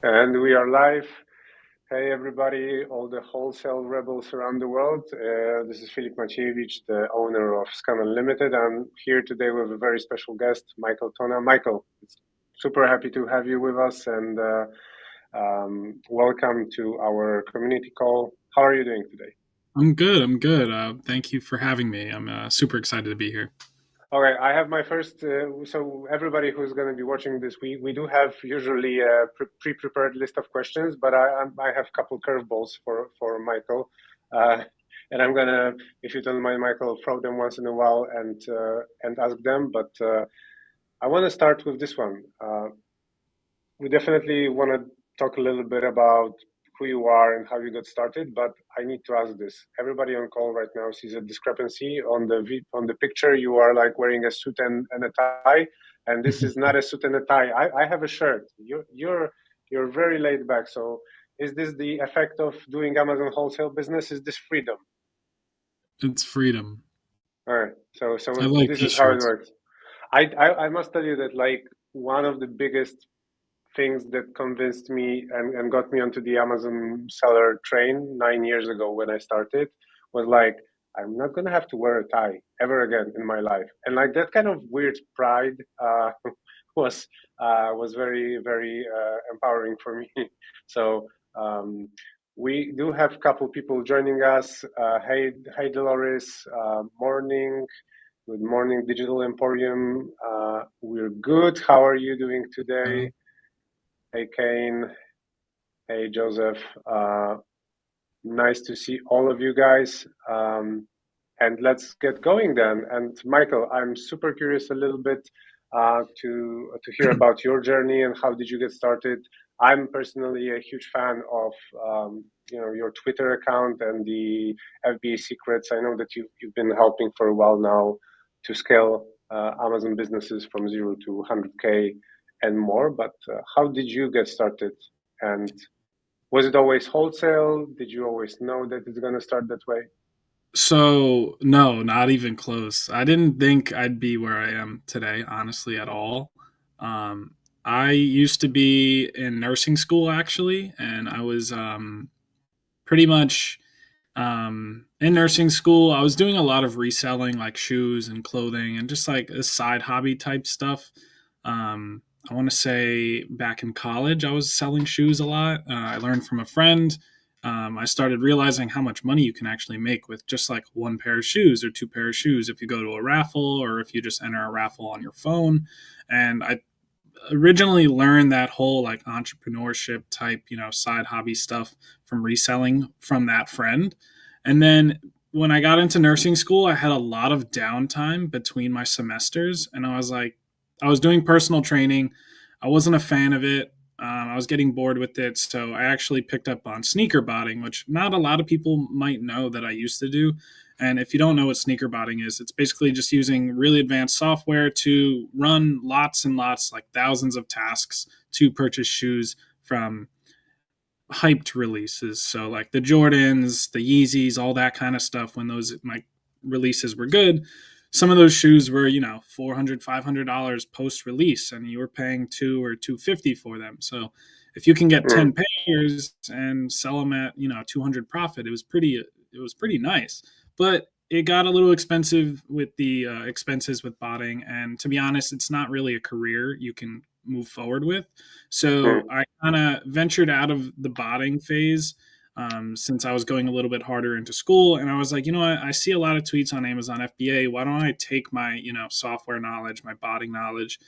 And we are live. Hey, everybody, all the wholesale rebels around the world. This is Filip Maciejewicz, the owner of ScanUnlimited. I'm here today with a very special guest, Michael Tona. Michael, it's super happy to have you with us and welcome to our community call. How are you doing today? I'm good. I'm good. Thank you for having me. I'm super excited to be here. Okay, I have my first. So everybody who's going to be watching this, we do have usually a pre-prepared list of questions, but I have a couple curveballs for Michael, and I'm gonna, if you don't mind, Michael, throw them once in a while and ask them. But I want to start with this one. We definitely want to talk a little bit about who you are and how you got started, but I need to ask this. Everybody on call right now sees a discrepancy on the picture. You are like wearing a suit and a tie, and this is not a suit and a tie. I have a shirt. You're very laid back. So is this the effect of doing Amazon wholesale business? Is this freedom? It's freedom. All right. So I so like this is how it t-shirts. works. I must tell you that like one of the biggest things that convinced me and got me onto the Amazon seller train 9 years ago when I started was like, I'm not gonna have to wear a tie ever again in my life. And like that kind of weird pride was was very empowering for me. So we do have a couple people joining us. Hey Dolores, morning. Good morning, Digital Emporium. We're good. How are you doing Uh, today? Hey, Kane. Hey, Joseph. Nice to see all of you guys. And let's get going then. And Michael, I'm super curious a little bit to hear about your journey and how did you get started. I'm personally a huge fan of your Twitter account and the FBA secrets. I know that you've been helping for a while now to scale Amazon businesses from 0 to 100K and more. But how did you get started? And was it always wholesale? Did you always know that it's going to start that way? so no, not even close. I didn't think I'd be where I am today, honestly, at all. Um, I used to be in nursing school actually, and I was pretty much in nursing school. I was doing a lot of reselling, like shoes and clothing, and just like a side hobby type stuff. I want to say back in college, I was selling shoes a lot. I learned from a friend. I started realizing how much money you can actually make with just like one pair of shoes or two pair of shoes if you go to a raffle or if you just enter a raffle on your phone. And I originally learned that whole like entrepreneurship type, side hobby stuff from reselling from that friend. And then when I got into nursing school, I had a lot of downtime between my semesters. And I was like, I was doing personal training. I wasn't a fan of it. I was getting bored with it. So I actually picked up on sneaker botting, which not a lot of people might know that I used to do. And if you don't know what sneaker botting is, it's basically just using really advanced software to run lots and lots, like thousands of tasks to purchase shoes from hyped releases. So like the Jordans, the Yeezys, all that kind of stuff. When those like releases were good, some of those shoes were $400, $500 post release, and you were paying 2 or 250 for them. So if you can get Mm, 10 pairs and sell them at 200 profit, it was pretty nice. But it got a little expensive with the expenses with botting, and to be honest, it's not really a career you can move forward with. So mm. I kind of ventured out of the botting phase since I was going a little bit harder into school. And I was like, I see a lot of tweets on Amazon FBA. Why don't I take my, software knowledge, my botting knowledge,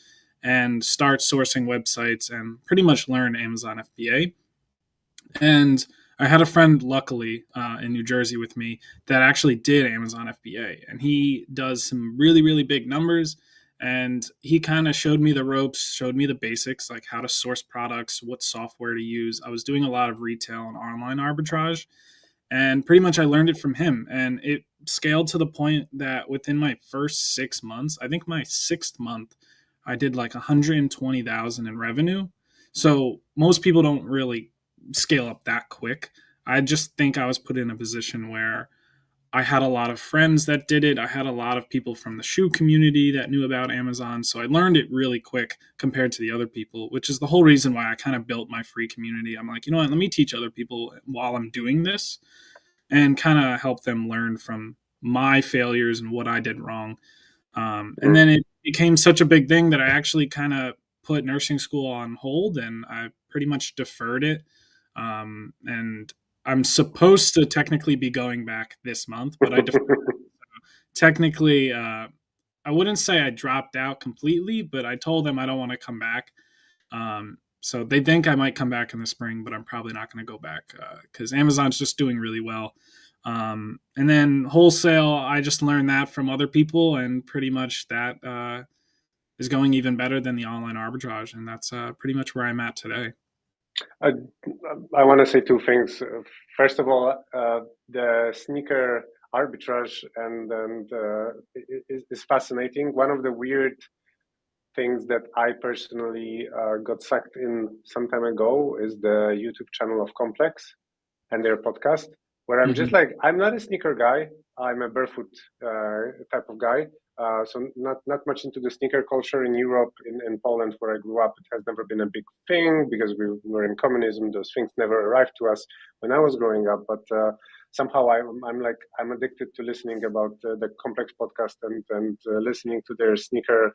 and start sourcing websites and pretty much learn Amazon FBA? And I had a friend, luckily, in New Jersey with me that actually did Amazon FBA, and he does some really, really big numbers. And he kind of showed me the ropes, showed me the basics, like how to source products, what software to use. I was doing a lot of retail and online arbitrage, and pretty much I learned it from him. And it scaled to the point that within my first 6 months, I think my sixth month, I did like 120,000 in revenue. So most people don't really scale up that quick. I just think I was put in a position where I had a lot of friends that did it. I had a lot of people from the shoe community that knew about Amazon. So I learned it really quick compared to the other people, which is the whole reason why I kind of built my free community. I'm like, you know what, let me teach other people while I'm doing this and kind of help them learn from my failures and what I did wrong. And Mm. then it became such a big thing that I actually kind of put nursing school on hold and I pretty much deferred it. And I'm supposed to technically be going back this month, but I deferred. Technically, I wouldn't say I dropped out completely, but I told them I don't want to come back. So they think I might come back in the spring, but I'm probably not going to go back because Amazon's just doing really well. And then wholesale, I just learned that from other people, and pretty much that is going even better than the online arbitrage, and that's pretty much where I'm at today. I, I want to say two things. First of all, the sneaker arbitrage is fascinating. One of the weird things that I personally got sucked in some time ago is the YouTube channel of Complex and their podcast, where I'm just Mm-hmm. like, I'm not a sneaker guy. I'm a barefoot type of guy. So not much into the sneaker culture in Europe, in Poland, where I grew up. It has never been a big thing because we were in communism. Those things never arrived to us when I was growing up. But somehow I'm addicted to listening about the Complex podcast and listening to their sneaker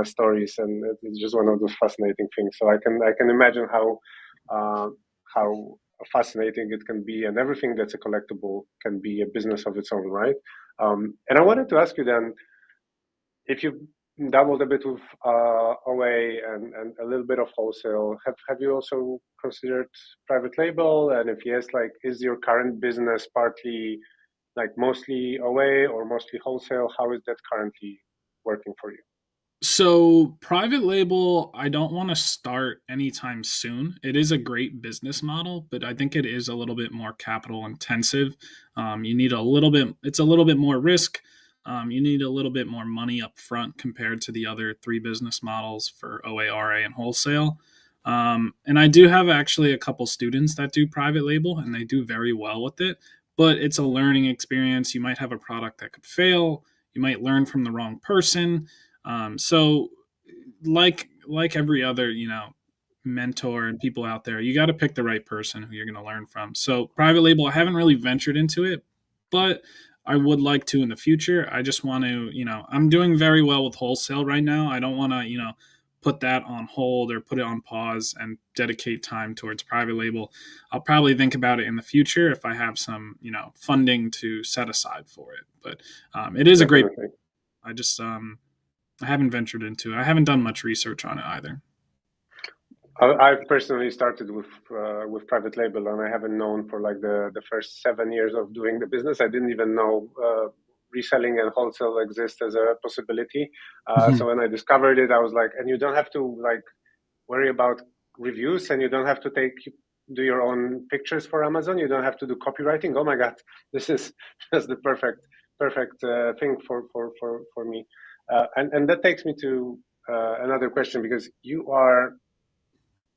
stories, and it's just one of those fascinating things. So I can imagine uh, how fascinating it can be, and everything that's a collectible can be a business of its own, right? And I wanted to ask you then, if you dabbled a bit with OA and a little bit of wholesale, have you also considered private label? And if yes, like, is your current business partly like mostly OA or mostly wholesale? How is that currently working for you? So, private label, I don't want to start anytime soon. It is a great business model, but I think it is a little bit more capital intensive. You need a little bit, it's a little bit more risk. You need a little bit more money up front compared to the other three business models for OARA and wholesale. And I do have actually a couple students that do private label and they do very well with it, but it's a learning experience. You might have a product that could fail, you might learn from the wrong person. So like every other, mentor and people out there, you got to pick the right person who you're going to learn from. So private label, I haven't really ventured into it, but I would like to in the future. I just want to, I'm doing very well with wholesale right now. I don't want to, put that on hold or put it on pause and dedicate time towards private label. I'll probably think about it in the future if I have some, funding to set aside for it. But it is a great. Definitely. I just I haven't ventured into it. I haven't done much research on it either. I've personally started with private label, and I haven't known for like the first 7 years of doing the business. I didn't even know reselling and wholesale exist as a possibility. So when I discovered it, I was like, and you don't have to like worry about reviews, and you don't have to do your own pictures for Amazon. You don't have to do copywriting. Oh my God, this is just the perfect thing for me. And that takes me to another question, because you are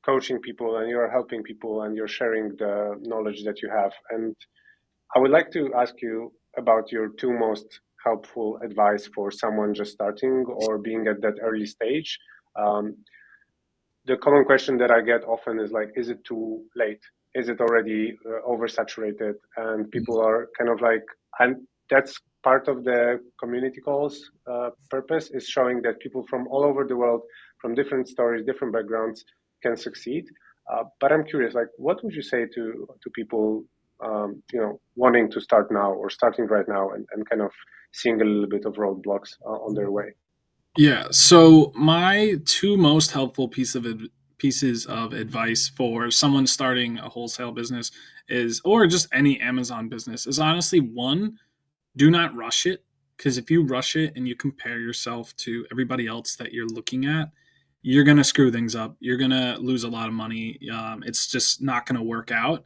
coaching people and you're helping people and you're sharing the knowledge that you have. And I would like to ask you about your two most helpful advice for someone just starting or being at that early stage. Um, the common question that I get often is like, is it too late? Is it already oversaturated? And people are kind of like, and that's part of the community calls purpose, is showing that people from all over the world, from different stories, different backgrounds, can succeed. But I'm curious, like, what would you say to people, wanting to start now or starting right now, and kind of seeing a little bit of roadblocks on their way? Yeah. So my two most helpful pieces of advice for someone starting a wholesale business is, or just any Amazon business, is honestly one, do not rush it. Because if you rush it and you compare yourself to everybody else that you're looking at, you're gonna screw things up. You're gonna lose a lot of money. It's just not gonna work out.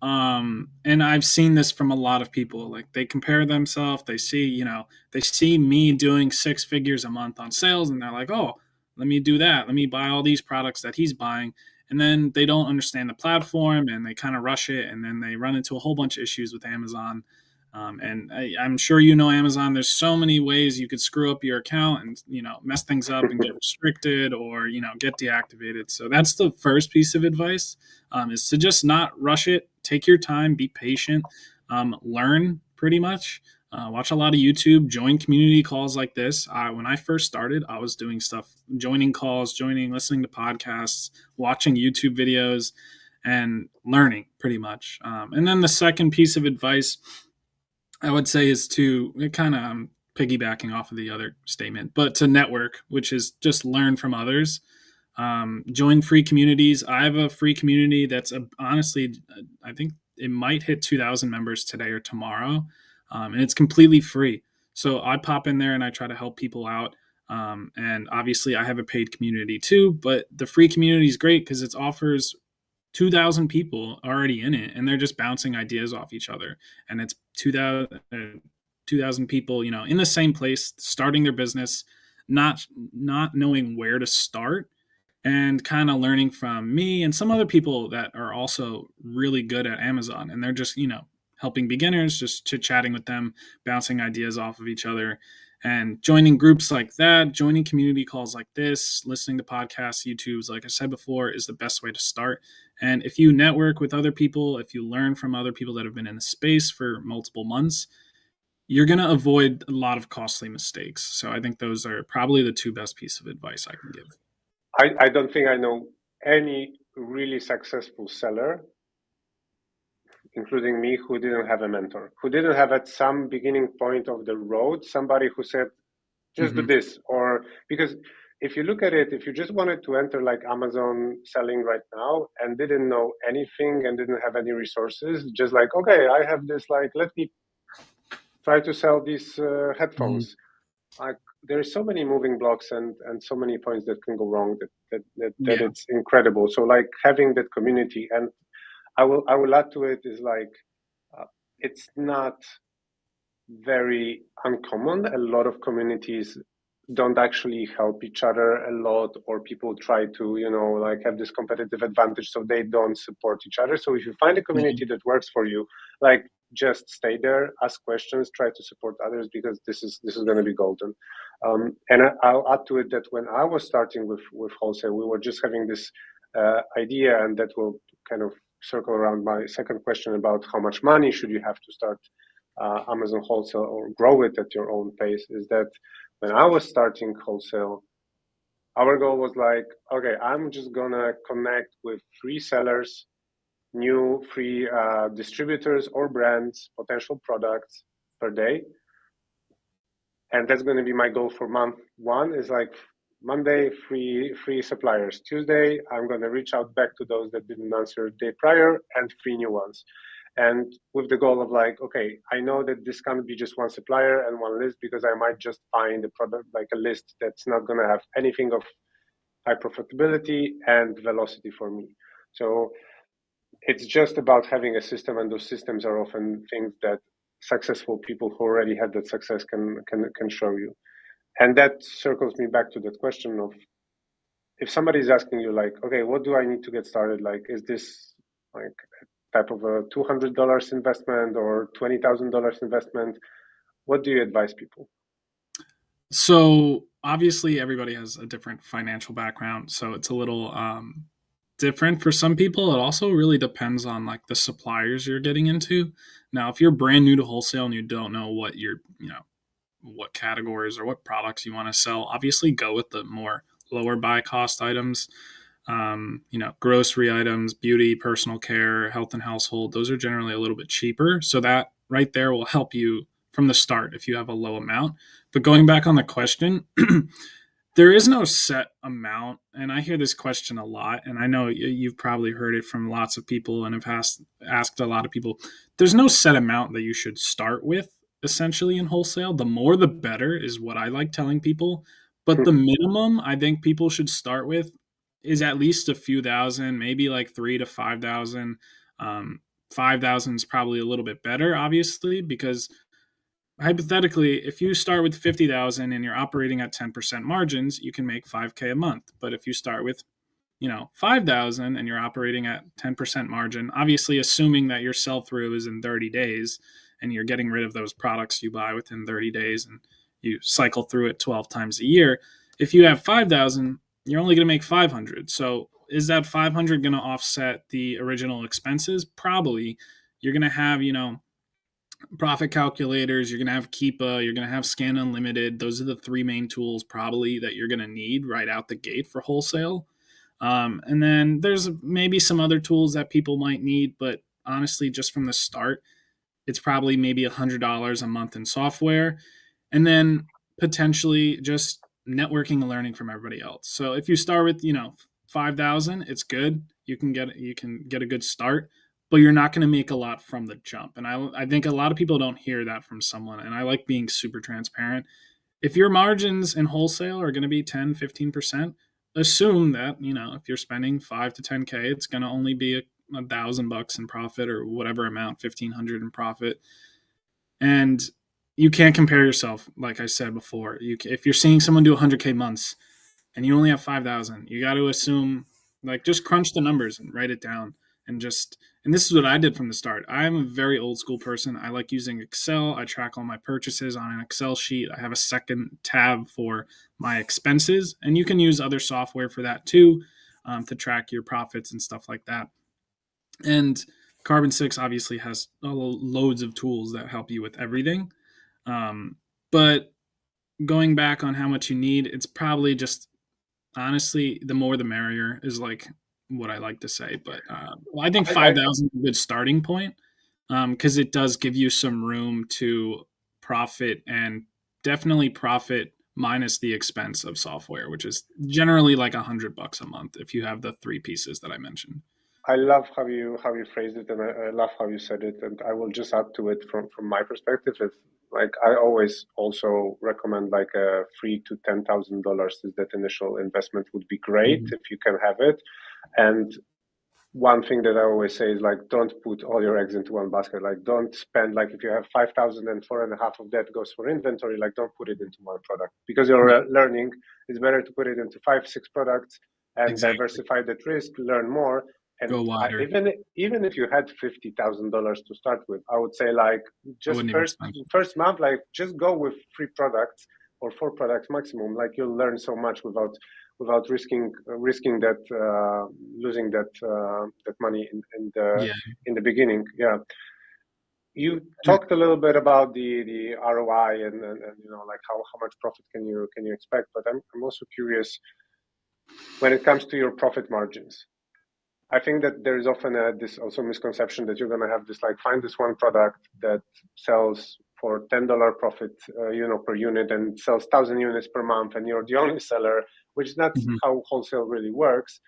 And I've seen this from a lot of people. Like they compare themselves, they see me doing six figures a month on sales, and they're like, oh, let me do that. Let me buy all these products that he's buying. And then they don't understand the platform and they kind of rush it. And then they run into a whole bunch of issues with Amazon. And I'm sure you know Amazon. There's so many ways you could screw up your account and mess things up and get restricted or get deactivated. So that's the first piece of advice, is to just not rush it. Take your time, be patient, learn pretty much. Watch a lot of YouTube, join community calls like this. When I first started, I was doing stuff, joining calls, listening to podcasts, watching YouTube videos, and learning pretty much. And then the second piece of advice I would say is to kind of piggybacking off of the other statement, but to network, which is just learn from others. Join free communities. I have a free community that's honestly, I think it might hit 2,000 members today or tomorrow, and it's completely free. So I pop in there and I try to help people out. And obviously, I have a paid community too, but the free community is great because it offers 2,000 people already in it, and they're just bouncing ideas off each other. And it's 2,000 people, in the same place, starting their business, not knowing where to start, and kind of learning from me and some other people that are also really good at Amazon. And they're just, helping beginners, just chit chatting with them, bouncing ideas off of each other. And joining groups like that, joining community calls like this, listening to podcasts, YouTubes, like I said before, is the best way to start. And if you network with other people, if you learn from other people that have been in the space for multiple months, you're going to avoid a lot of costly mistakes. So I think those are probably the two best pieces of advice I can give. I don't think I know any really successful seller, including me, who didn't have a mentor, who didn't have at some beginning point of the road somebody who said, just do this. Or because if you look at it, if you just wanted to enter like Amazon selling right now and didn't know anything and didn't have any resources, just like, okay, I have this, like, let me try to sell these headphones. Like, there's so many moving blocks and so many points that can go wrong that it's incredible. So like having that community, and I will add to it, is like, it's not very uncommon. A lot of communities don't actually help each other a lot, or people try to, like have this competitive advantage, so they don't support each other. So if you find a community that works for you, like, just stay there, ask questions, try to support others, because this is going to be golden. And I'll add to it that when I was starting with Wholesale, we were just having this idea, and that will kind of circle around my second question about how much money should you have to start Amazon Wholesale or grow it at your own pace. Is that when I was starting Wholesale, our goal was like, okay, I'm just gonna connect with free sellers, new free distributors or brands, potential products per day. And that's going to be my goal for month one, is like Monday, free suppliers. Tuesday, I'm going to reach out back to those that didn't answer the day prior, and 3 new ones. And with the goal of like, okay, I know that this can't be just one supplier and one list, because I might just find a product, like a list that's not going to have anything of high profitability and velocity for me. So it's just about having a system, and those systems are often things that successful people who already had that success can show you. And that circles me back to that question of, if somebody is asking you like, okay, what do I need to get started? Like, is this like type of a $200 investment or $20,000 investment? What do you advise people? So obviously everybody has a different financial background, so it's a little different for some people. It also really depends on like the suppliers you're getting into. Now, if you're brand new to Wholesale and you don't know what what categories or what products you want to sell, obviously go with the more lower buy cost items. Grocery items, beauty, personal care, health and household, those are generally a little bit cheaper. So that right there will help you from the start if you have a low amount. But going back on the question, there is no set amount. And I hear this question a lot, and I know you've probably heard it from lots of people and have asked a lot of people. There's no set amount that you should start with, essentially, in Wholesale. The more the better is what I like telling people. But the minimum I think people should start with is at least a few thousand, maybe like 3,000 to 5,000. 5,000 is probably a little bit better, obviously, because hypothetically, if you start with 50,000 and you're operating at 10% margins, you can make $5K a month. But if you start with 5,000 and you're operating at 10% margin, obviously assuming that your sell through is in 30 days and you're getting rid of those products you buy within 30 days and you cycle through it 12 times a year. If you have 5,000, you're only going to make 500. So is that 500 going to offset the original expenses? Probably. You're going to have, profit calculators, you're going to have Keepa, you're going to have ScanUnlimited. Those are the three main tools probably that you're going to need right out the gate for wholesale. And then there's maybe some other tools that people might need, but honestly, just from the start, it's probably maybe $100 a month in software, and then potentially just networking and learning from everybody else. So if you start with 5,000, it's good. You can get a good start, but you're not going to make a lot from the jump. And I think a lot of people don't hear that from someone. And I like being super transparent. If your margins in wholesale are going to be 10, 15%, assume that, if you're spending 5 to 10K, it's going to only be $1,000 in profit or whatever amount, 1,500 in profit. And you can't compare yourself. Like I said before, if you're seeing someone do 100K months and you only have 5,000, you got to assume, like, just crunch the numbers and write it down. And this is what I did from the start. I'm a very old school person. I like using Excel. I track all my purchases on an Excel sheet. I have a second tab for my expenses, and you can use other software for that too, to track your profits and stuff like that. And Carbon 6 obviously has loads of tools that help you with everything. But going back on how much you need, it's probably just, honestly, the more the merrier is like what I like to say. But I think 5,000 is a good starting point, because it does give you some room to profit, and definitely profit minus the expense of software, which is generally like $100 a month if you have the three pieces that I mentioned. I love how you phrased it, and I love how you said it. And I will just add to it from my perspective. It's like I always also recommend like a $3,000 to $10,000 is that initial investment would be great Mhm. if you can have it. And one thing that I always say is like, don't put all your eggs into one basket. Like, don't spend, like, if you have 5,000 and 4.5 of that goes for inventory, like, don't put it into one product because Yeah, you're learning. It's better to put it into 5, 6 products and exactly. diversify that risk, learn more. And Go wider. even if you had $50,000 to start with, I would say like I just wouldn't even first spend it. first month, like just go with 3 products or 4 products maximum. Like you'll learn so much without risking that losing that money Yeah. in the beginning. Yeah, you And talked a little bit about the ROI and like how much profit can you expect, but I'm also curious when it comes to your profit margins. I think that there is often this also misconception that you're going to have this, like, find this one product that sells for $10 profit, per unit, and sells 1,000 units per month, and you're the only seller, which is not Mhm. how wholesale really works.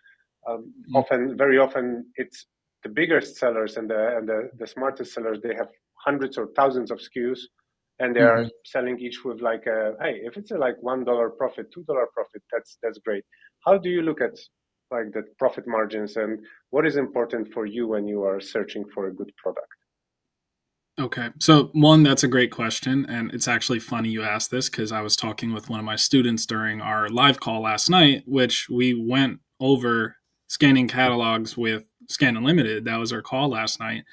Mhm. Very often, it's the biggest sellers and the smartest sellers. They have hundreds or thousands of SKUs, and they are Mhm. selling each with like a, hey, if it's a like $1 profit, $2 profit, that's great. How do you look at like the profit margins, and what is important for you when you are searching for a good product? Okay. So, one, that's a great question. And it's actually funny you asked this because I was talking with one of my students during our live call last night, which we went over scanning catalogs with Scan Unlimited. That was our call last night.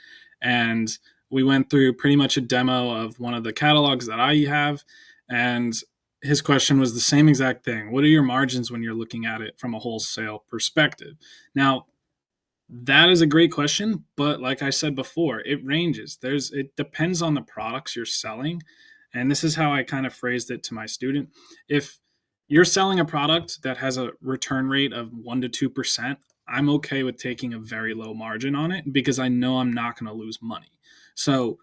And we went through pretty much a demo of one of the catalogs that I have. And his question was the same exact thing. What are your margins when you're looking at it from a wholesale perspective? Now, that is a great question, but like I said before, it ranges. It depends on the products you're selling, and this is how I kind of phrased it to my student. If you're selling a product that has a return rate of 1 to 2%, I'm okay with taking a very low margin on it because I know I'm not going to lose money. So,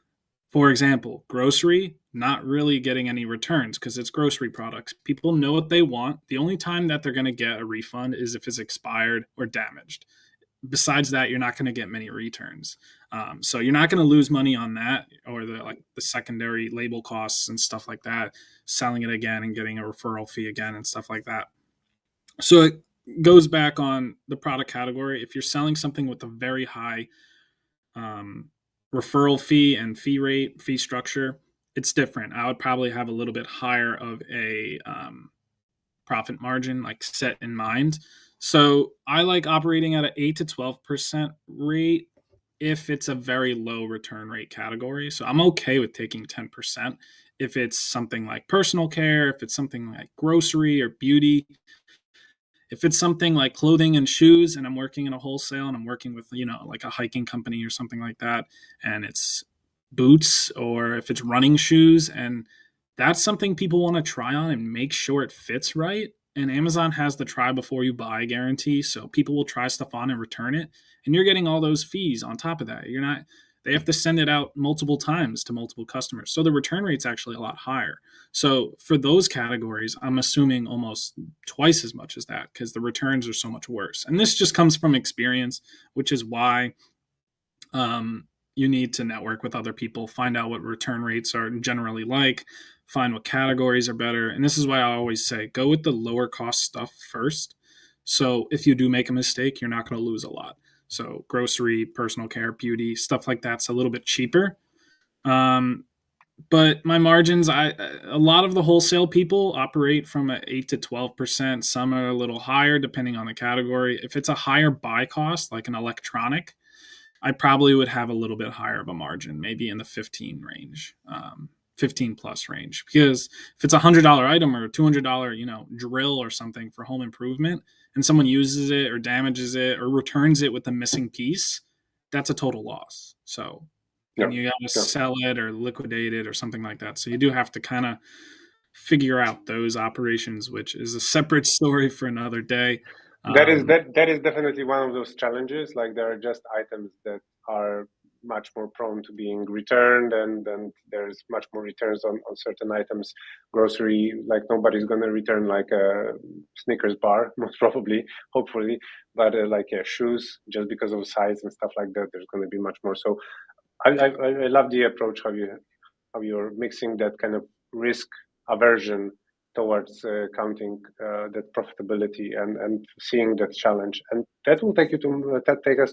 for example, grocery, not really getting any returns because it's grocery products. People know what they want. The only time that they're going to get a refund is if it's expired or damaged. Besides that, you're not going to get many returns. So you're not going to lose money on that, or the secondary label costs and stuff like that, selling it again and getting a referral fee again and stuff like that. So it goes back on the product category. If you're selling something with a very high um, referral fee and fee structure, it's different. I would probably have a little bit higher of a profit margin like set in mind. So I like operating at an 8 to 12% rate. if it's a very low return rate category. So I'm okay with taking 10% if it's something like personal care, if it's something like grocery or beauty. If it's something like clothing and shoes and I'm working in a wholesale and I'm working with, like a hiking company or something like that, and it's boots, or if it's running shoes, and that's something people want to try on and make sure it fits right. And Amazon has the try before you buy guarantee. So people will try stuff on and return it. And you're getting all those fees on top of that. You're not, they have to send it out multiple times to multiple customers. So the return rate's actually a lot higher. So for those categories, I'm assuming almost twice as much as that because the returns are so much worse. And this just comes from experience, which is why you need to network with other people, find out what return rates are generally like, find what categories are better. And this is why I always say go with the lower cost stuff first. So if you do make a mistake, you're not going to lose a lot. So grocery, personal care, beauty, stuff like that's a little bit cheaper. Um, but my margins, a lot of the wholesale people operate from a 8 to 12%. Some are a little higher depending on the category. If it's a higher buy cost, like an electronic, I probably would have a little bit higher of a margin, maybe in the 15 range, 15 plus range. Because if it's $100 item or a $200, drill or something for home improvement, and someone uses it or damages it or returns it with a missing piece, that's a total loss. So, Yeah, and you got to yeah. sell it or liquidate it or something like that. So you do have to kind of figure out those operations, which is a separate story for another day. That is definitely one of those challenges. Like there are just items that are much more prone to being returned, and there's much more returns on certain items. Grocery, like nobody's gonna return like a Snickers bar, most probably, hopefully, but like shoes, just because of size and stuff like that, there's gonna be much more. So I love the approach how you're mixing that kind of risk aversion towards counting that profitability and seeing that challenge. And that will take us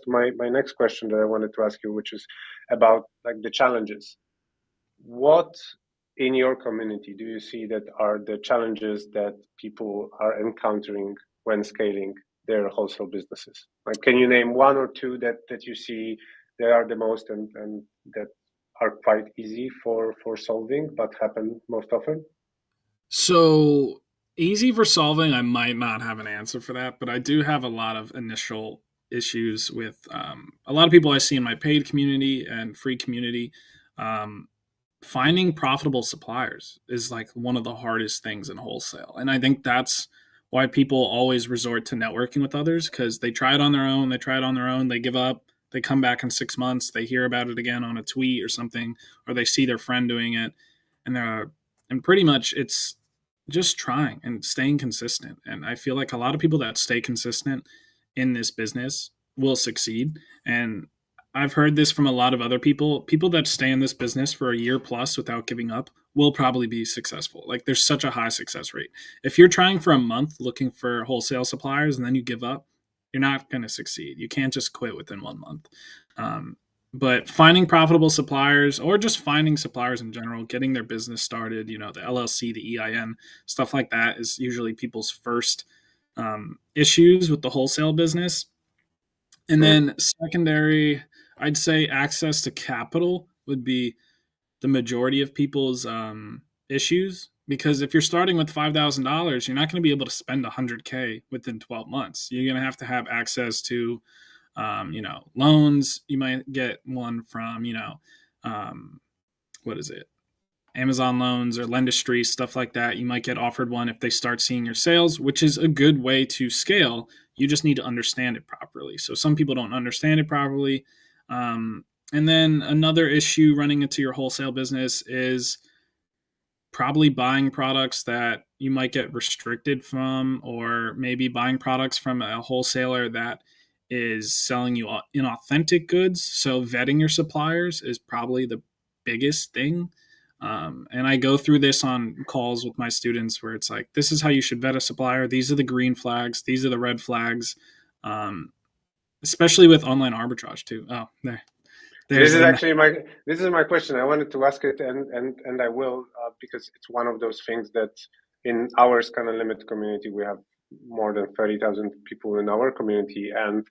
to my next question that I wanted to ask you, which is about like the challenges. What in your community do you see that are the challenges that people are encountering when scaling their wholesale businesses? Like, can you name one or two that you see that are the most and that are quite easy for solving but happen most often? So easy for solving, I might not have an answer for that, but I do have a lot of initial issues with a lot of people I see in my paid community and free community. Um, Finding profitable suppliers is like one of the hardest things in wholesale. And I think that's why people always resort to networking with others because they try it on their own, they give up, they come back in 6 months, they hear about it again on a tweet or something, or they see their friend doing it, and pretty much it's just trying and staying consistent. And I feel like a lot of people that stay consistent in this business will succeed. And I've heard this from a lot of other people. People that stay in this business for a year plus without giving up will probably be successful. Like there's such a high success rate. If you're trying for a month looking for wholesale suppliers and then you give up, you're not going to succeed. You can't just quit within 1 month. Um, but finding profitable suppliers or just finding suppliers in general, getting their business started, the LLC, the EIN, stuff like that is usually people's first issues with the wholesale business. And Mm. then secondary, I'd say access to capital would be the majority of people's issues. Because if you're starting with $5,000, you're not going to be able to spend 100K within 12 months. You're going to have access to, loans. You might get one from, um, what is it? Amazon loans or Lendistry, stuff like that. You might get offered one if they start seeing your sales, which is a good way to scale. You just need to understand it properly. So some people don't understand it properly. And then another issue running into your wholesale business is probably buying products that you might get restricted from, or maybe buying products from a wholesaler that is selling you inauthentic goods. So vetting your suppliers is probably the biggest thing. And I go through this on calls with my students where it's like, this is how you should vet a supplier. These are the green flags. These are the red flags. Um, Especially with online arbitrage too. Oh, This there's is the actually my question. I wanted to ask it, and I will because it's one of those things that in our ScanUnlimited community we have more than 30,000 people in our community, and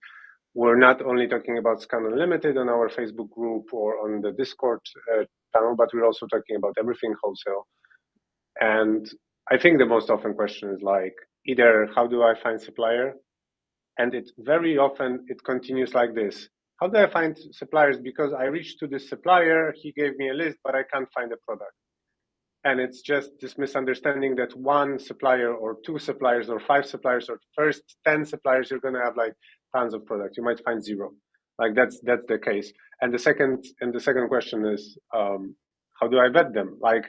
we're not only talking about ScanUnlimited on our Facebook group or on the Discord channel, but we're also talking about everything wholesale. And I think the most often question is like, either how do I find supplier? And it very often it continues like this. How do I find suppliers? Because I reached to this supplier, he gave me a list, but I can't find a product. And it's just this misunderstanding that one supplier or two suppliers or five suppliers or first 10 suppliers, you're going to have like tons of products. You might find zero. Like that's the case. And the second question is, how do I vet them? Like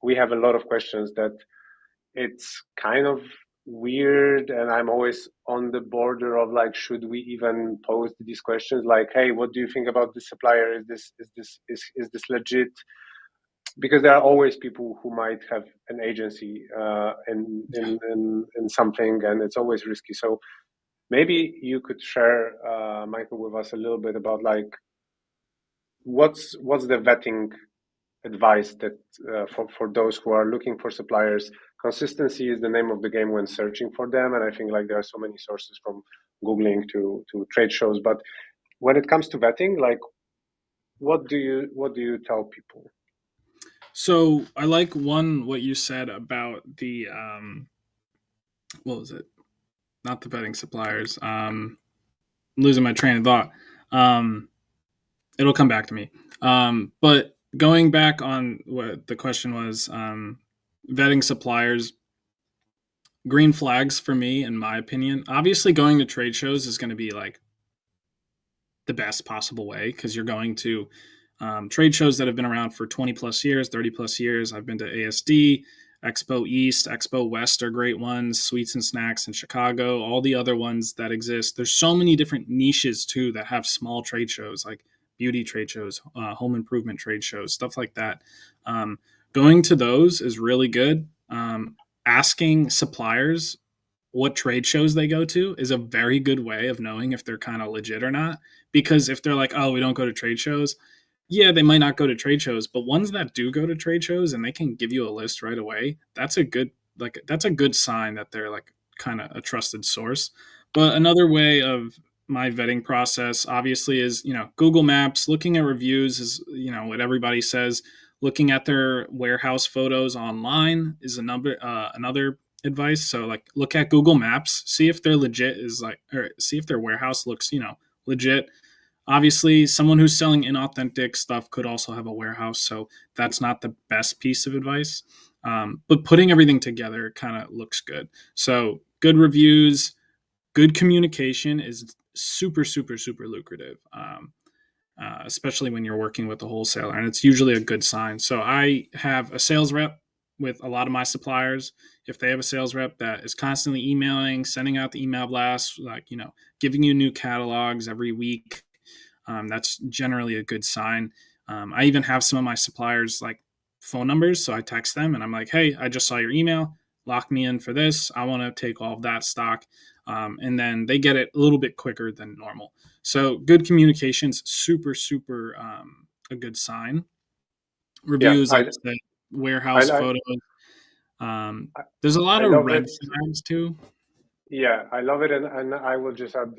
we have a lot of questions that it's kind of weird, and I'm always on the border of like, should we even pose these questions? Like, hey, what do you think about this supplier? Is this legit? Because there are always people who might have an agency in something, and it's always risky. So maybe you could share, Michael, with us a little bit about like what's the vetting advice that for those who are looking for suppliers. Consistency is the name of the game when searching for them, and I think like there are so many sources from Googling to trade shows. But when it comes to vetting, like what do you tell people? So I like what you said about the what was it? Not the vetting suppliers. I'm losing my train of thought. Um, it'll come back to me. But going back on what the question was, vetting suppliers, green flags for me, in my opinion. Obviously, going to trade shows is going to be like the best possible way because you're going to trade shows that have been around for 20 plus years, 30 plus years. I've been to ASD, Expo East, Expo West are great ones, Sweets and Snacks in Chicago, all the other ones that exist. There's so many different niches too that have small trade shows like beauty trade shows, home improvement trade shows, stuff like that. Um, Going to those is really good. Asking suppliers what trade shows they go to is a very good way of knowing if they're kind of legit or not. Because if they're like, oh, we don't go to trade shows, yeah, they might not go to trade shows, but ones that do go to trade shows and they can give you a list right away, that's a good sign that they're like kind of a trusted source. But another way of my vetting process obviously is, Google Maps, looking at reviews is, what everybody says. Looking at their warehouse photos online is another advice. So like look at Google Maps, see if they're legit or see if their warehouse looks, legit. Obviously, someone who's selling inauthentic stuff could also have a warehouse, so that's not the best piece of advice. But putting everything together kind of looks good. So good reviews, good communication is super, super, super lucrative. Especially when you're working with a wholesaler, and it's usually a good sign. So I have a sales rep with a lot of my suppliers. If they have a sales rep that is constantly emailing, sending out the email blasts, like, giving you new catalogs every week, that's generally a good sign. I even have some of my suppliers like phone numbers. So I text them and I'm like, hey, I just saw your email. Lock me in for this. I want to take all of that stock. And then they get it a little bit quicker than normal. So good communications, super, super a good sign. Yeah, Reviews, like I said, warehouse I photos. There's a lot I of love red it. flags too. Yeah, I love it, and I will just add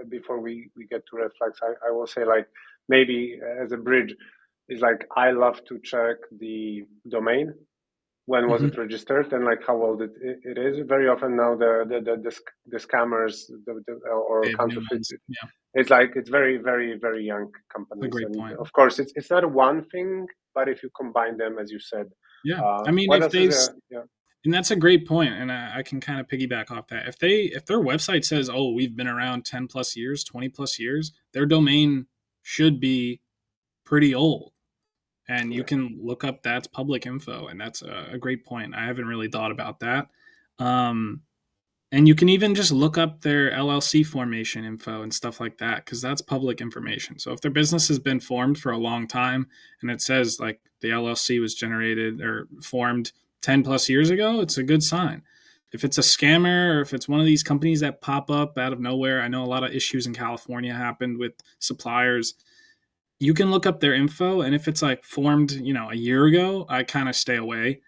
before we get to red flags, I will say like maybe as a bridge is like I love to check the domain. When was Mm-hmm. it registered and like how old it is? Very often now the scammers or They have new counterfeit, ones. Yeah, it's like it's very very very young that's a companies, great and point. of course it's not one thing, but if you combine them as you said, Yeah, I mean, what else is there? Yeah, and that's a great point, and I can kind of piggyback off that. If their website says, "Oh, we've been around 10 plus years, 20 plus years," their domain should be pretty old, and you yeah, can look up that's public info, and that's a great point. I haven't really thought about that. Um, and you can even just look up their LLC formation info and stuff like that because that's public information. So if their business has been formed for a long time and it says like the LLC was generated or formed 10 plus years ago, it's a good sign. If it's a scammer or if it's one of these companies that pop up out of nowhere, I know a lot of issues in California happened with suppliers. You can look up their info, and if it's like formed, a year ago, I kind of stay away.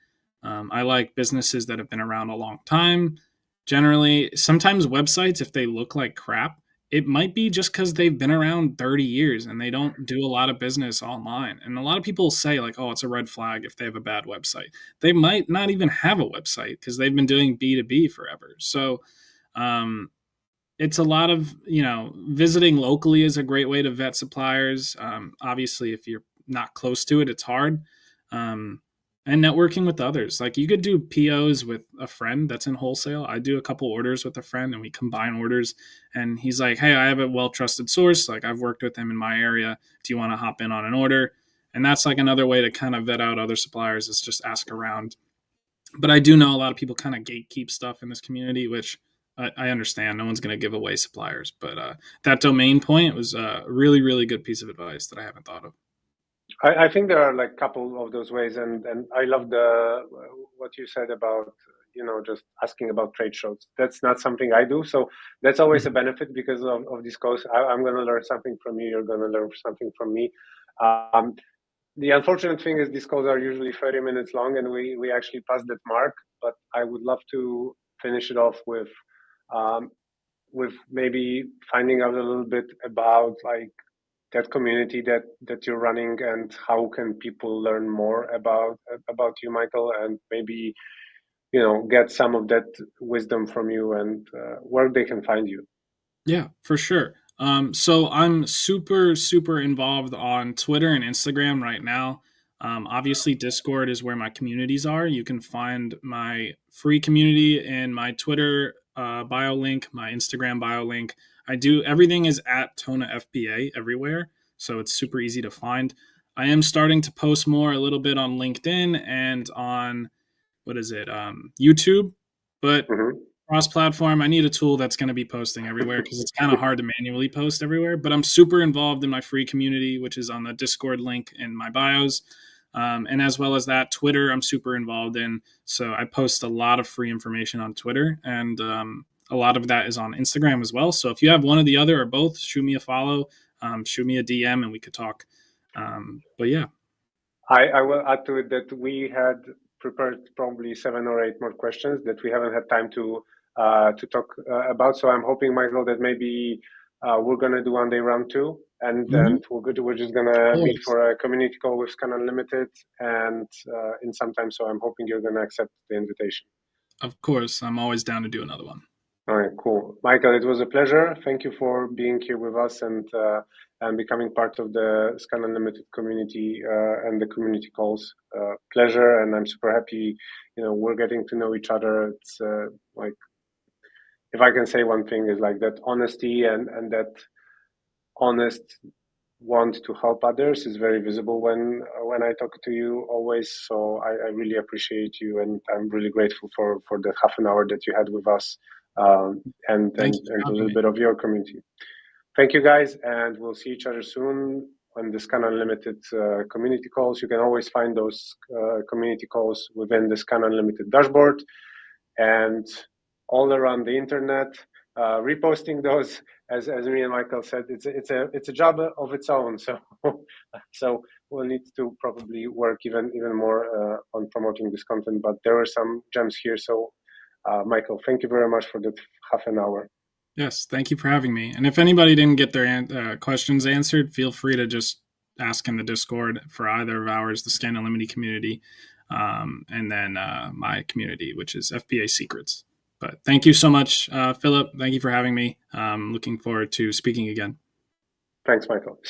I like businesses that have been around a long time. Generally, sometimes websites, if they look like crap, it might be just because they've been around 30 years and they don't do a lot of business online. And a lot of people say, like, oh, it's a red flag if they have a bad website. They might not even have a website because they've been doing B2B forever. So, um, it's a lot of, visiting locally is a great way to vet suppliers. Obviously, if you're not close to it, it's hard. Um, and networking with others. Like, you could do POs with a friend that's in wholesale. I do a couple orders with a friend and we combine orders. And he's like, hey, I have a well trusted source. Like, I've worked with him in my area. Do you want to hop in on an order? And that's like another way to kind of vet out other suppliers, is just ask around. But I do know a lot of people kind of gatekeep stuff in this community, which I understand. No one's going to give away suppliers, but that domain point was a really, really good piece of advice that I haven't thought of. I think there are like a couple of those ways, and I love the what you said about just asking about trade shows. That's not something I do, so that's always a benefit because of this course. I'm going to learn something from you. You're going to learn something from me. Um, the unfortunate thing is these calls are usually 30 minutes long, and we actually passed that mark. But I would love to finish it off um, with maybe finding out a little bit about like that community that you're running, and how can people learn more about you, Michael, and maybe get some of that wisdom from you, and where they can find you. Yeah, for sure. So I'm super, super involved on Twitter and Instagram right now. Obviously, Discord is where my communities are. You can find my free community in my Twitter bio link, my Instagram bio link. I do everything is at Tona FBA everywhere, so it's super easy to find. I am starting to post more a little bit on LinkedIn and on what is it, YouTube, but Mm-hmm. cross-platform. I need a tool that's going to be posting everywhere because it's kind of hard to manually post everywhere. But I'm super involved in my free community, which is on the Discord link in my bios. And as well as that, Twitter, I'm super involved in. So I post a lot of free information on Twitter, and a lot of that is on Instagram as well. So if you have one or the other or both, shoot me a follow, shoot me a DM, and we could talk. But yeah. I will add to it that we had prepared probably 7 or 8 more questions that we haven't had time to talk about. So I'm hoping, Michael, that maybe we're gonna do one day round two, and Mm-hmm. then we're just gonna meet Always. for a community call with ScanUnlimited, and in some time. So I'm hoping you're gonna accept the invitation. Of course, I'm always down to do another one. All right, cool. Michael, it was a pleasure. Thank you for being here with us, and becoming part of the Scan Unlimited community and the community calls. Pleasure, and I'm super happy. We're getting to know each other. It's like, if I can say one thing, is like that honesty, and that honest want to help others is very visible when I talk to you always. So I really appreciate you, and I'm really grateful for the half an hour that you had with us, and Thank and you and for a having little me. bit of your community. Thank you, guys, and we'll see each other soon on the Scan Unlimited community calls. You can always find those community calls within the Scan Unlimited dashboard and all around the internet. Reposting those, as me and Michael said, it's a job of its own. So so we'll need to probably work even more on promoting this content. But there are some gems here. So Michael, thank you very much for that half an hour. Yes, thank you for having me. And if anybody didn't get their questions answered, feel free to just ask in the Discord for either of ours, the Scan Unlimited community, and then my community, which is FBA Secrets. But thank you so much, Philip. Thank you for having me. Looking forward to speaking again. Thanks, Michael.